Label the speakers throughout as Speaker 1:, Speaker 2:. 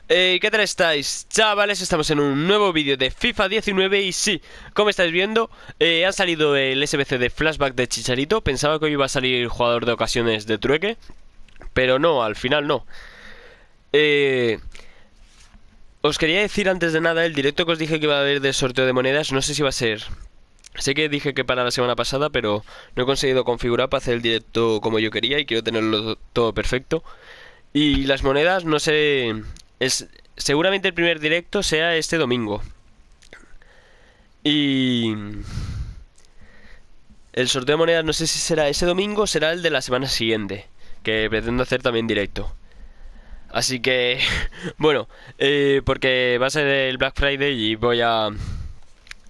Speaker 1: ¿Qué tal estáis, chavales? Estamos en un nuevo vídeo de FIFA 19 y sí, como estáis viendo, ha salido el SBC de flashback de Chicharito. Pensaba que hoy iba a salir jugador de ocasiones de trueque, pero no, al final no. Eh, Os quería decir antes de nada, el directo que os dije que iba a haber de sorteo de monedas, no sé si va a ser... Sé que dije que para la semana pasada, pero no he conseguido configurar para hacer el directo como yo quería y quiero tenerlo todo perfecto. Y las monedas, no sé, seguramente el primer directo sea este domingo. Y el sorteo de monedas no sé si será ese domingo o será el de la semana siguiente, que pretendo hacer también directo. Así que, bueno, porque va a ser el Black Friday y voy a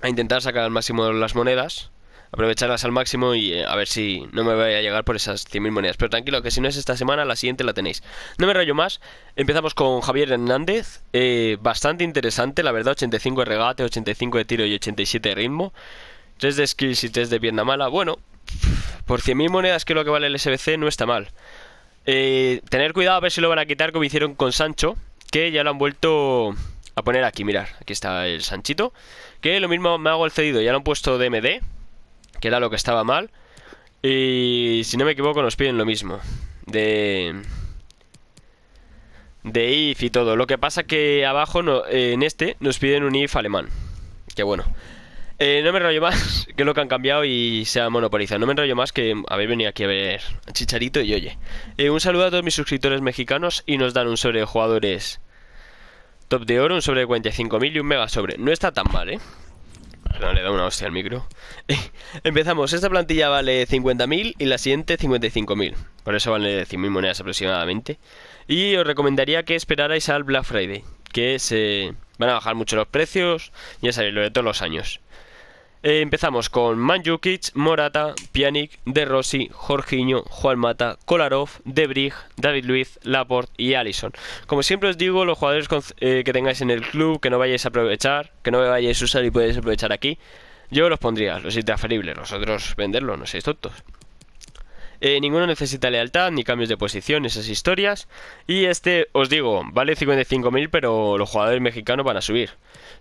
Speaker 1: intentar sacar al máximo las monedas, aprovecharlas al máximo y a ver si no me voy a llegar por esas 100.000 monedas. Pero tranquilo, que si no es esta semana, la siguiente la tenéis. No me rollo más. Empezamos con Javier Hernández. Bastante interesante, la verdad. 85 de regate, 85 de tiro y 87 de ritmo. 3 de skills y 3 de pierna mala. Bueno, por 100.000 monedas, que es lo que vale el SBC, no está mal. Tener cuidado a ver si lo van a quitar como hicieron con Sancho, que ya lo han vuelto a poner aquí. Mirar, aquí está el Sanchito, que lo mismo me hago el cedido, ya lo han puesto de MD, que era lo que estaba mal. Y si no me equivoco nos piden lo mismo de if y todo. Lo que pasa que abajo en este nos piden un if alemán, que bueno. No me enrollo más, que es lo que han cambiado y se ha monopolizado. No me enrollo más, que habéis venido aquí a ver a Chicharito y oye. Un saludo a todos mis suscriptores mexicanos y nos dan un sobre de jugadores top de oro, un sobre de 45.000 y un mega sobre. No está tan mal, ¿eh? No, le da una hostia al micro. Empezamos, esta plantilla vale 50.000 y la siguiente 55.000. Por eso vale 100.000 monedas aproximadamente. Y os recomendaría que esperarais al Black Friday, que se van a bajar mucho los precios, ya sabéis, lo de todos los años. Empezamos con Mandzukic, Morata, Pjanic, De Rossi, Jorginho, Juan Mata, Kolarov, De Vrij, David Luiz, Laporte y Alisson. Como siempre os digo, los jugadores que tengáis en el club, que no vayáis a aprovechar, que no me vayáis a usar y podéis aprovechar aquí, yo los pondría, los intransferibles, los otros venderlos, no seáis tontos. Ninguno necesita lealtad, ni cambios de posición, esas historias. Y este, os digo, vale 55.000, pero los jugadores mexicanos van a subir.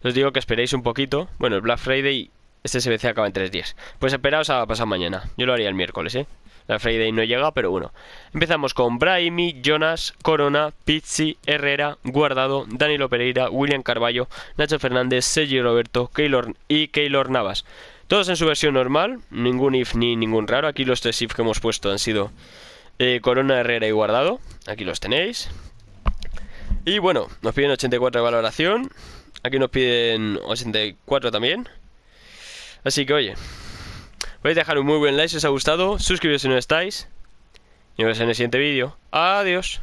Speaker 1: Os digo que esperéis un poquito. Bueno, el Black Friday, este SBC acaba en 3 días. Pues esperaos a pasar mañana. Yo lo haría el miércoles, ¿eh? Black Friday no llega, pero bueno. Empezamos con Brahimi, Jonas, Corona, Pizzi, Herrera, Guardado, Danilo Pereira, William Carballo, Nacho Fernández, Sergi Roberto, Keylor Navas. Todos en su versión normal, ningún if ni ningún raro. Aquí los 3 if que hemos puesto han sido Corona, Herrera y Guardado. Aquí los tenéis. Y bueno, nos piden 84 de valoración. Aquí nos piden 84 también. Así que oye, podéis dejar un muy buen like si os ha gustado. Suscribiros si no estáis. Y nos vemos en el siguiente vídeo. Adiós.